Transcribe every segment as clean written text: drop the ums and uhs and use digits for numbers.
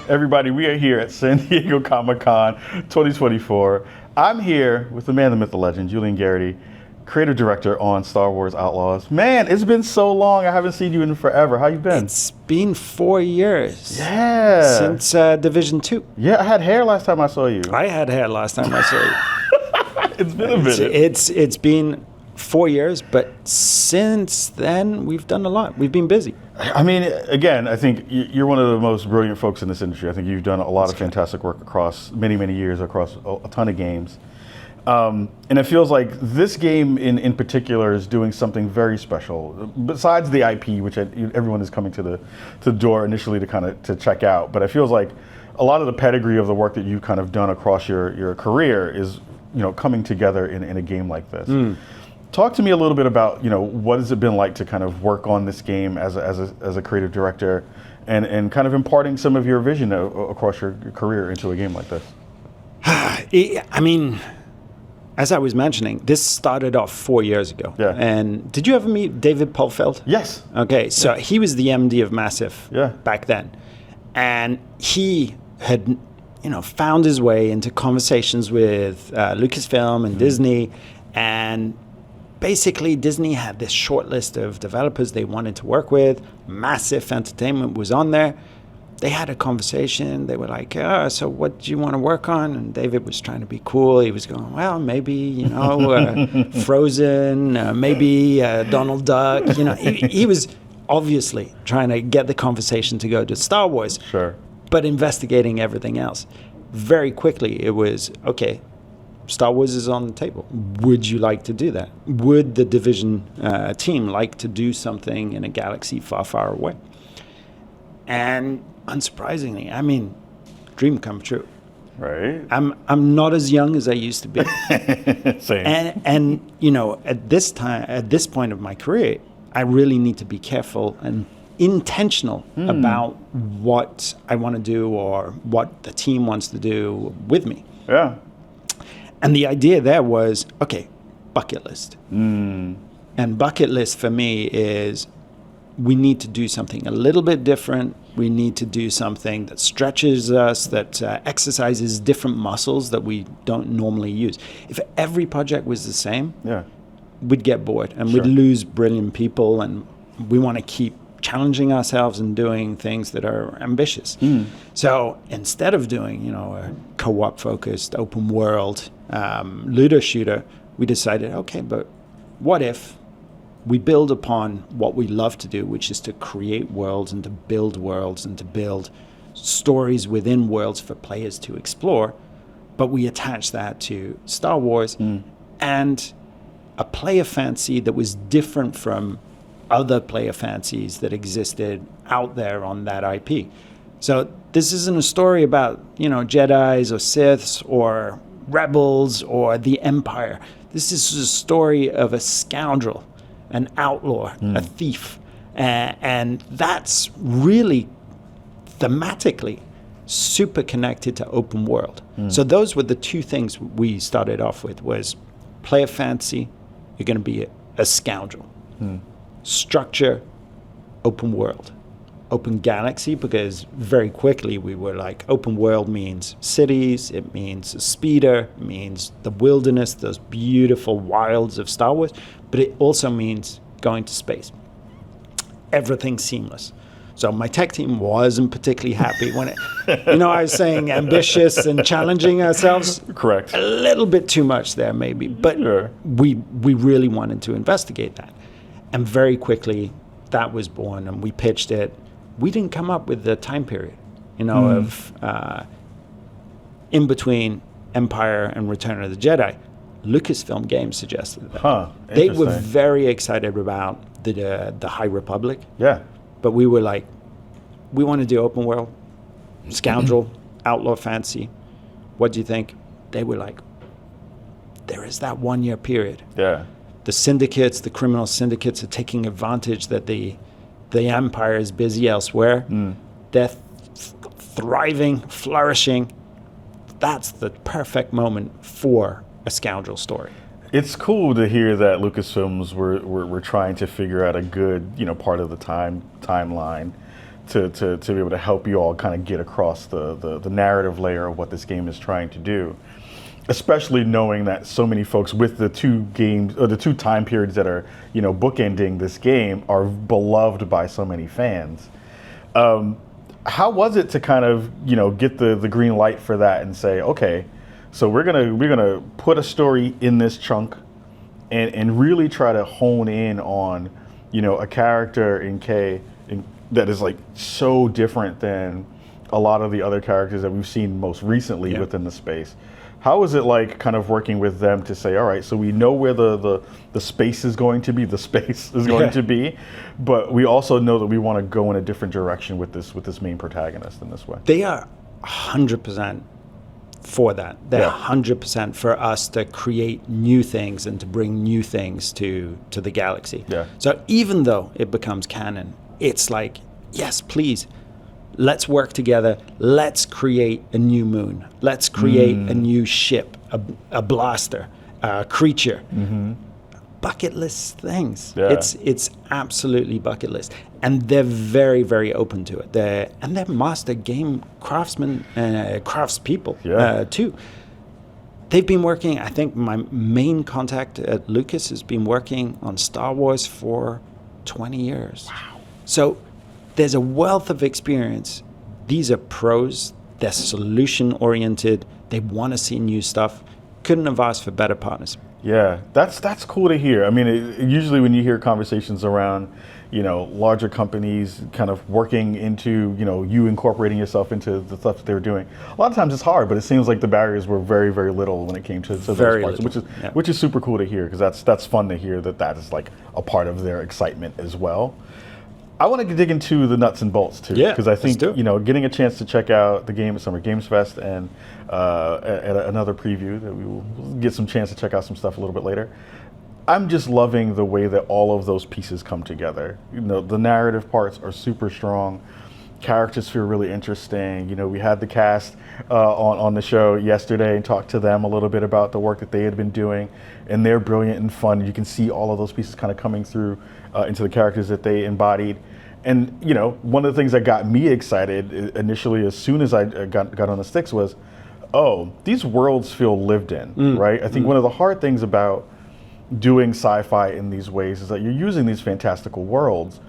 Everybody, we are here at San Diego Comic-Con 2024. I'm here with the man, the myth, the legend, Julian Gerighty, creative director on Star Wars Outlaws. Man, it's been so long. I haven't seen you in forever. How you been? It's been 4 years. Yeah. Since Division 2. Yeah, I had hair last time I saw you. I had hair last time I saw you. It's been a minute. It's been 4 years, but since then, we've done a lot. We've been busy. I mean, again, I think you're one of the most brilliant folks in this industry. I think you've done a lot of fantastic work across many, many years, across a ton of games. And it feels like this game in particular is doing something very special. Besides the IP, which everyone is coming to the door initially to check out, but it feels like a lot of the pedigree of the work that you've kind of done across your career is coming together in a game like this. Talk to me a little bit about what has it been like to kind of work on this game as a creative director, and kind of imparting some of your vision across your career into a game like this. I mean, as I was mentioning, this started off 4 years ago. Yeah. And did you ever meet David Pulfeld? Yes. Okay, so he was the MD of Massive back then. And he had, found his way into conversations with Lucasfilm and Disney. And basically, Disney had this short list of developers they wanted to work with. Massive Entertainment was on there. They had a conversation. They were like, so what do you want to work on? And David was trying to be cool. He was going, well, maybe, Frozen, maybe Donald Duck. He was obviously trying to get the conversation to go to Star Wars. Sure. But investigating everything else. Very quickly, it was, okay, Star Wars is on the table. Would you like to do that? Would the Division team like to do something in a galaxy far, far away? And unsurprisingly, I mean, dream come true. Right. I'm not as young as I used to be. Same. And at this point of my career, I really need to be careful and intentional about what I want to do or what the team wants to do with me. Yeah. And the idea there was, okay, bucket list. And bucket list for me is we need to do something a little bit different. We need to do something that stretches us, that exercises different muscles that we don't normally use. If every project was the same, we'd get bored and we'd lose brilliant people, and we want to keep challenging ourselves and doing things that are ambitious. So instead of doing, a co-op focused open world looter shooter, we decided, okay, but what if we build upon what we love to do, which is to create worlds and to build stories within worlds for players to explore, but we attach that to Star Wars and a player fantasy that was different from other player fancies that existed out there on that IP. So this isn't a story about, Jedis or Siths or rebels or the Empire. This is a story of a scoundrel, an outlaw, a thief. And that's really thematically super connected to open world. So those were the two things we started off with, was player fantasy, you're going to be a scoundrel. Structure, open world. Open galaxy, because very quickly we were like, open world means cities, it means a speeder, it means the wilderness, those beautiful wilds of Star Wars, but it also means going to space. Everything seamless. So my tech team wasn't particularly happy when it, I was saying ambitious and challenging ourselves. Correct. A little bit too much there maybe, but we really wanted to investigate that. And very quickly that was born, and we pitched it. We didn't come up with the time period, of in between Empire and Return of the Jedi. Lucasfilm Games suggested that. They were very excited about the High Republic. Yeah. But we were like, we want to do open world, scoundrel, outlaw fantasy. What do you think? They were like, there is that 1 year period. Yeah. The syndicates, the criminal syndicates, are taking advantage that the Empire is busy elsewhere. They're thriving, flourishing. That's the perfect moment for a scoundrel story. It's cool to hear that Lucasfilms were trying to figure out a good, part of the timeline to be able to help you all kind of get across the narrative layer of what this game is trying to do. Especially knowing that so many folks with the two games or the two time periods that are, bookending this game are beloved by so many fans. How was it to kind of, get the green light for that and say, okay, so we're gonna put a story in this chunk and really try to hone in on, a character in K that is like so different than a lot of the other characters that we've seen most recently within the space. How is it like kind of working with them to say, all right, so we know where the space is going to be, to be, but we also know that we want to go in a different direction with this main protagonist in this way? They are 100% for that. They're 100% for us to create new things and to bring new things to the galaxy. Yeah. So even though it becomes canon, it's like, yes, please, let's work together. Let's create a new moon. Let's create a new ship, a blaster, a creature. Bucket list things. Yeah. It's absolutely bucket list, and they're very, very open to it. They're master game craftsmen, craftspeople too. They've been working. I think my main contact at Lucas has been working on Star Wars for 20 years. Wow. So there's a wealth of experience. These are pros. They're solution-oriented. They want to see new stuff. Couldn't have asked for better partners. Yeah, that's cool to hear. I mean, usually when you hear conversations around, larger companies kind of working into, you incorporating yourself into the stuff that they were doing, a lot of times it's hard, but it seems like the barriers were very, very little when it came to those parts, which is super cool to hear, because that's fun to hear that is like a part of their excitement as well. I want to dig into the nuts and bolts too, because I think getting a chance to check out the game at Summer Games Fest and at another preview that we will get some chance to check out some stuff a little bit later. I'm just loving the way that all of those pieces come together. The narrative parts are super strong. Characters feel really interesting. We had the cast on the show yesterday and talked to them a little bit about the work that they had been doing, and they're brilliant and fun. You can see all of those pieces kind of coming through into the characters that they embodied. And one of the things that got me excited initially, as soon as I got on the sticks, was, these worlds feel lived in, right? I think one of the hard things about doing sci-fi in these ways is that you're using these fantastical worlds,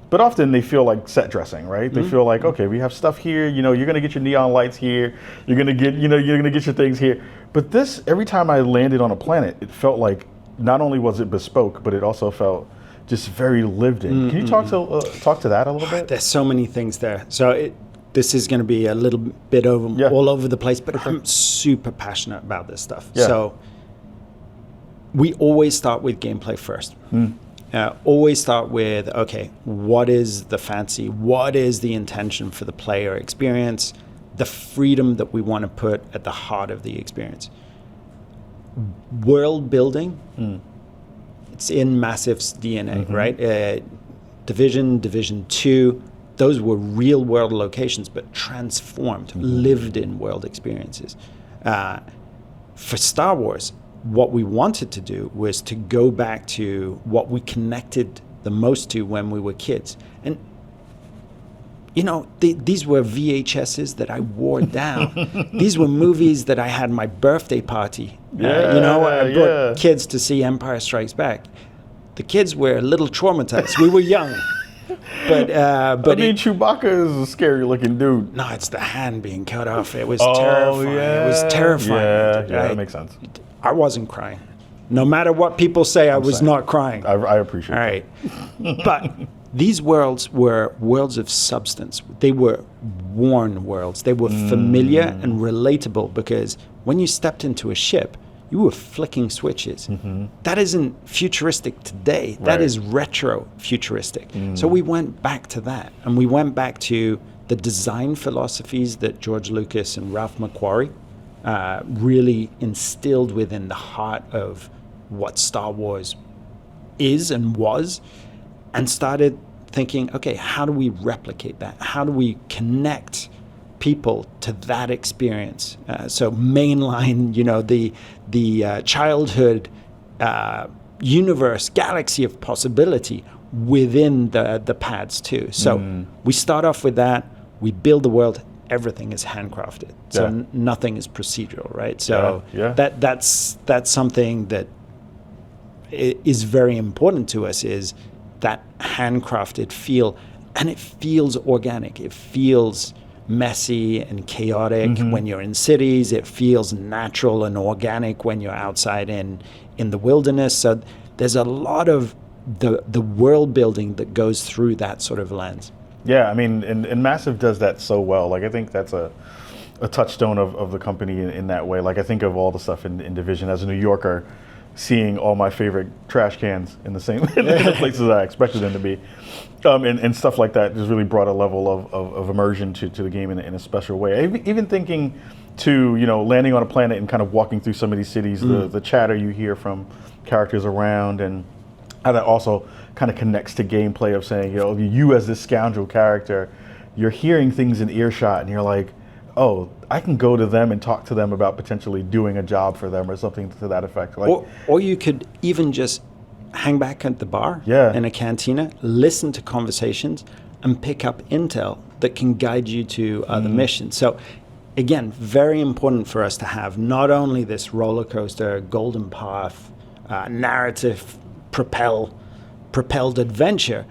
but often they feel like set dressing, right? They feel like, okay, we have stuff here, you're gonna get your neon lights here, you're gonna get your things here. But this, every time I landed on a planet, it felt like not only was it bespoke, but it also felt just very lived in. Can you talk to that a little bit? There's so many things there. So this is going to be a little bit all over the place, but I'm super passionate about this stuff. Yeah. So we always start with gameplay first. Always start with, okay, what is the fancy? What is the intention for the player experience? The freedom that we want to put at the heart of the experience. World building. It's in Massive's DNA, right? Division 2, those were real world locations, but transformed, lived in world experiences. For Star Wars, what we wanted to do was to go back to what we connected the most to when we were kids. And, these were VHSs that I wore down. These were movies that I had my birthday party. I brought kids to see Empire Strikes Back. The kids were a little traumatized. We were young. But Chewbacca is a scary looking dude. No, it's the hand being cut off. It was terrifying. It was terrifying. Yeah, that makes sense. I wasn't crying. No matter what people say, I was not crying. I appreciate it. All right. But these worlds were worlds of substance. They were worn worlds. They were familiar and relatable, because when you stepped into a ship, you were flicking switches. That isn't futuristic today. That is retro futuristic. So we went back to that, and we went back to the design philosophies that George Lucas and Ralph McQuarrie really instilled within the heart of what Star Wars is and was, and started thinking, okay, how do we replicate that? How do we connect people to that experience? So mainline, the childhood universe, galaxy of possibility. within the pads too. So we start off with that. We build the world. Everything is handcrafted, so nothing is procedural, right? So that's something that is very important to us, is that handcrafted feel, and it feels organic. It feels messy and chaotic when you're in cities. It feels natural and organic when you're outside in the wilderness. So there's a lot of the world building that goes through that sort of lens. Yeah, I mean, and Massive does that so well. Like, I think that's a touchstone of the company in that way. Like, I think of all the stuff in Division as a New Yorker, seeing all my favorite trash cans in the same in the places I expected them to be, and stuff like that just really brought a level of immersion to the game in a special way. Even thinking to, landing on a planet and kind of walking through some of these cities, the chatter you hear from characters around, and how that also kind of connects to gameplay of saying, you as this scoundrel character, you're hearing things in earshot and you're like, oh, I can go to them and talk to them about potentially doing a job for them or something to that effect. Like, or you could even just hang back at the bar in a cantina, listen to conversations, and pick up intel that can guide you to other missions. So again, very important for us to have not only this roller coaster, golden path, narrative propelled adventure,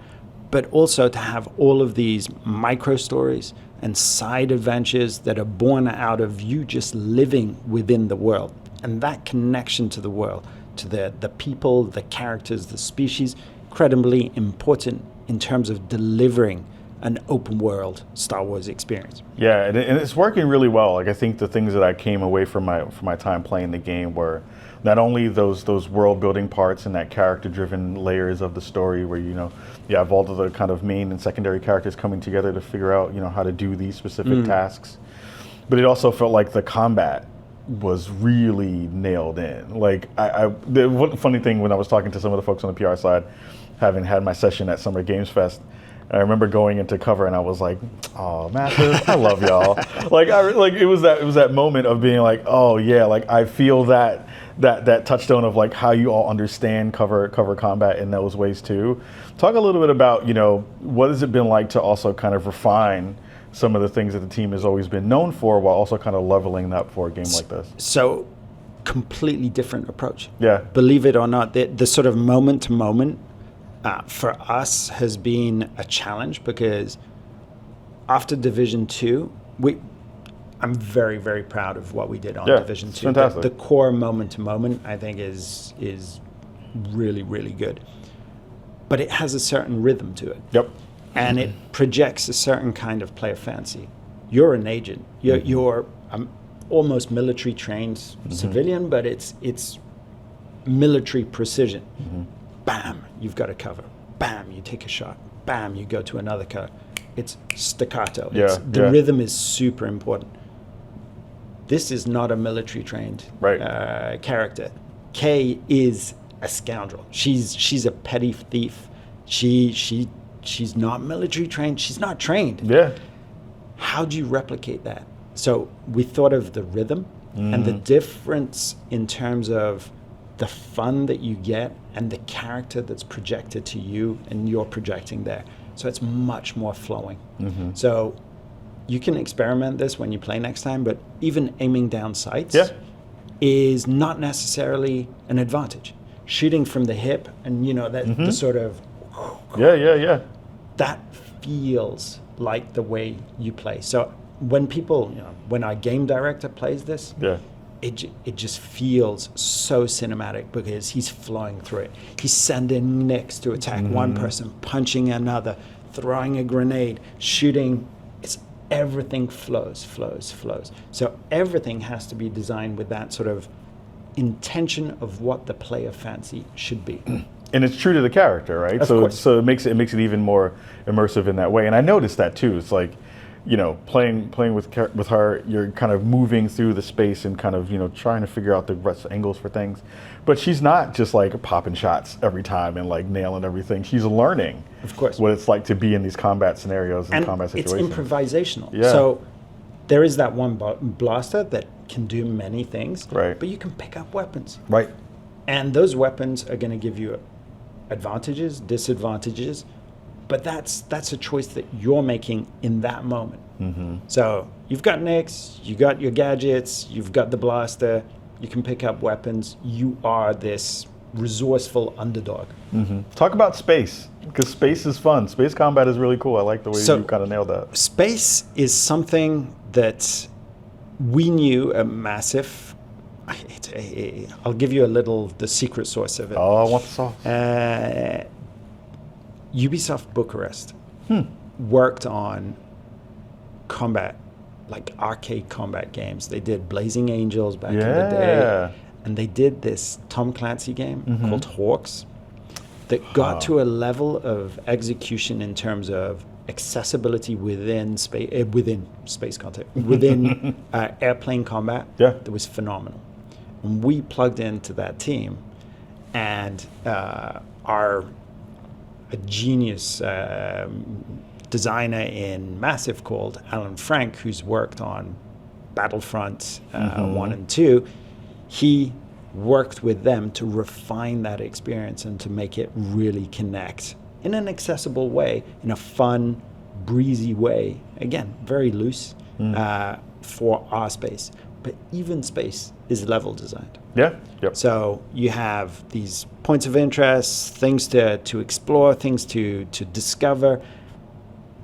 but also to have all of these micro stories and side adventures that are born out of you just living within the world. And that connection to the world, to the people, the characters, the species, incredibly important in terms of delivering an open world Star Wars experience. Yeah, and it's working really well. Like, I think the things that I came away from my time playing the game were not only those world building parts and that character driven layers of the story where you have all of the kind of main and secondary characters coming together to figure out how to do these specific tasks, but it also felt like the combat was really nailed in. Like, the one funny thing, when I was talking to some of the folks on the PR side, having had my session at Summer Games Fest, I remember going into cover and I was like, "Oh, Massive, I love y'all." It was that moment of being like, "Oh yeah," like I feel that touchstone of like how you all understand cover combat in those ways too. Talk a little bit about what has it been like to also kind of refine some of the things that the team has always been known for, while also kind of leveling up for a game like this. So, completely different approach. Yeah. Believe it or not, the sort of moment to moment. For us has been a challenge, because after Division 2, I'm very, very proud of what we did on Division 2. Fantastic. The core moment to moment, I think, is really, really good. But it has a certain rhythm to it. Yep. And it projects a certain kind of player fancy. You're an agent. You're almost military trained civilian, but it's military precision. Bam, you've got a cover. Bam, you take a shot. Bam, you go to another cover. It's staccato. The rhythm is super important. This is not a military trained character. Kay is a scoundrel. She's a petty thief. She's not military trained. She's not trained. Yeah. How do you replicate that? So we thought of the rhythm and the difference in terms of the fun that you get and the character that's projected to you and you're projecting there. So it's much more flowing. So you can experiment this when you play next time, but even aiming down sights is not necessarily an advantage. Shooting from the hip and the sort of that feels like the way you play. So when people, when our game director plays this, it just feels so cinematic, because he's flowing through it. He's sending nicks to attack one person, punching another, throwing a grenade, shooting. Everything flows. So everything has to be designed with that sort of intention of what the player fancy should be. And it's true to the character, right? So it makes it even more immersive in that way. And I noticed that too. It's like, playing with her, you're kind of moving through the space and kind of, trying to figure out the best angles for things. But she's not just like popping shots every time and like nailing everything. She's learning, of course, what it's like to be in these combat scenarios and combat situations. It's improvisational. Yeah. So there is that one blaster that can do many things, right? But you can pick up weapons, right? And those weapons are going to give you advantages, disadvantages, but that's a choice that you're making in that moment. So you've got Nyx, you got your gadgets, you've got the blaster, you can pick up weapons. You are this resourceful underdog. Talk about space, because space is fun. Space combat is really cool. I like the way you kind of nailed that. Space is something that we knew a massive. I'll give you the secret source of it. Oh, I want the sauce. Ubisoft Bucharest worked on combat, like arcade combat games. They did Blazing Angels back in the day. And they did this Tom Clancy game called Hawks that got to a level of execution in terms of accessibility within space content, within airplane combat. That was phenomenal. And we plugged into that team, and a genius designer in Massive called Alan Frank, who's worked on Battlefront 1 and 2, he worked with them to refine that experience and to make it really connect in an accessible way, in a fun, breezy way. Again, very loose for our space. But even space is level designed. So you have these points of interest, things to explore, things to discover,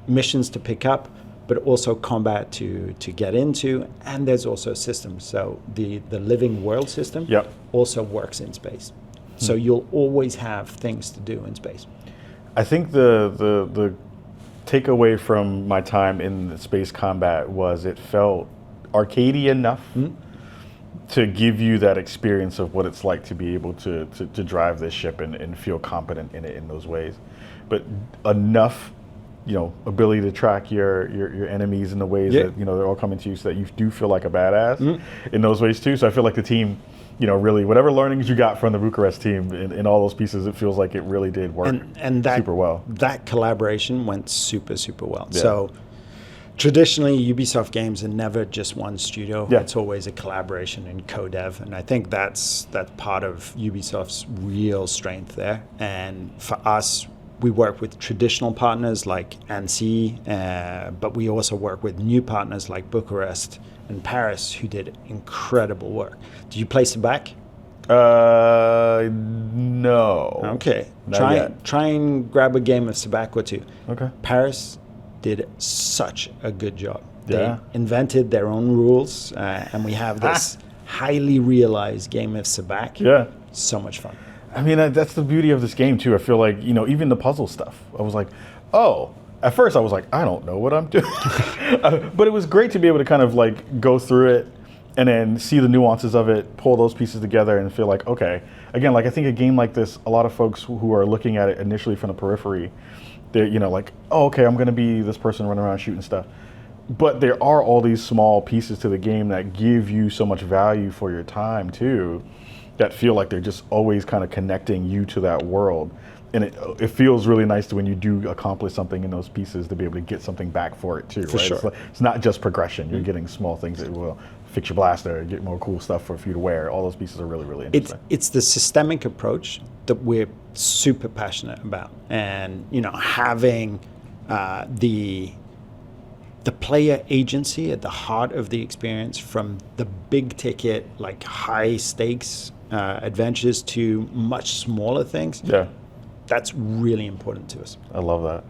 missions to pick up, but also combat to get into, and there's also systems. So the living world system also works in space. So you'll always have things to do in space. I think the takeaway from my time in space combat was it felt arcadey enough to give you that experience of what it's like to be able to drive this ship and feel competent in it in those ways, but enough ability to track your enemies in the ways that they're all coming to you, so that you do feel like a badass in those ways too. So I feel like the team, really whatever learnings you got from the Bucharest team in all those pieces, it feels like it really did work and that, super well. That collaboration went super well. So traditionally, Ubisoft games are never just one studio. It's always a collaboration and co-dev, and I think that's part of Ubisoft's real strength there. And for us, we work with traditional partners like ANSI, but we also work with new partners like Bucharest and Paris, who did incredible work. Did you play Sabac? No. Okay. Try and grab a game of Sabac or two. Okay. Paris did such a good job. They invented their own rules, and we have this highly realized game of Sabac. So much fun. I mean, that's the beauty of this game too. I feel like, even the puzzle stuff, I was like, at first I was like, I don't know what I'm doing. But it was great to be able to kind of like go through it and then see the nuances of it, pull those pieces together and feel like, okay, again, like I think a game like this, a lot of folks who are looking at it initially from the periphery, they're, like, oh, okay, I'm going to be this person running around shooting stuff. But there are all these small pieces to the game that give you so much value for your time too, that feel like they're just always kind of connecting you to that world. And it feels really nice to when you do accomplish something in those pieces to be able to get something back for it too, for right? Sure. It's not just progression. You're getting small things that will fix your blaster, get more cool stuff for you to wear. All those pieces are really, really interesting. It's the systemic approach that we're super passionate about. And, having the player agency at the heart of the experience, from the big ticket, like high stakes adventures to much smaller things. That's really important to us. I love that.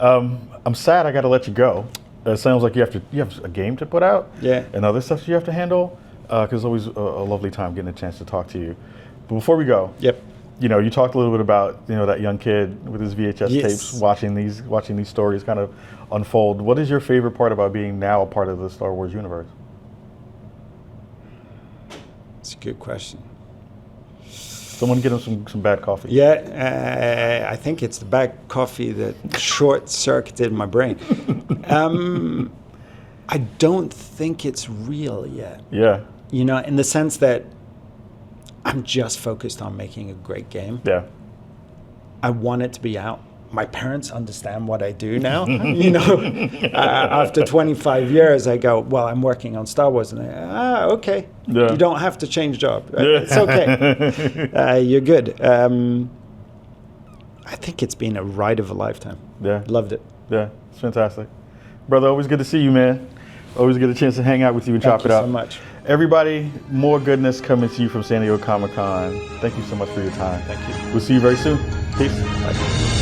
I'm sad I got to let you go. It sounds like you have a game to put out. And other stuff you have to handle. Because it's always a lovely time getting a chance to talk to you. But before we go, you talked a little bit about that young kid with his VHS tapes, watching these stories kind of unfold. What is your favorite part about being now a part of the Star Wars universe? It's a good question. Someone get him some bad coffee. I think it's the bad coffee that short-circuited my brain. I don't think it's real yet. In the sense that I'm just focused on making a great game. I want it to be out. My parents understand what I do now. After 25 years, I go, well, I'm working on Star Wars. And okay. You don't have to change job. It's okay. You're good. I think it's been a ride of a lifetime. Yeah. Loved it. Yeah, it's fantastic. Brother, always good to see you, man. Always get a chance to hang out with you and Thank chop it you up. so much. Everybody, more goodness coming to you from San Diego Comic-Con. Thank you so much for your time. Thank you. We'll see you very soon. Peace. Bye.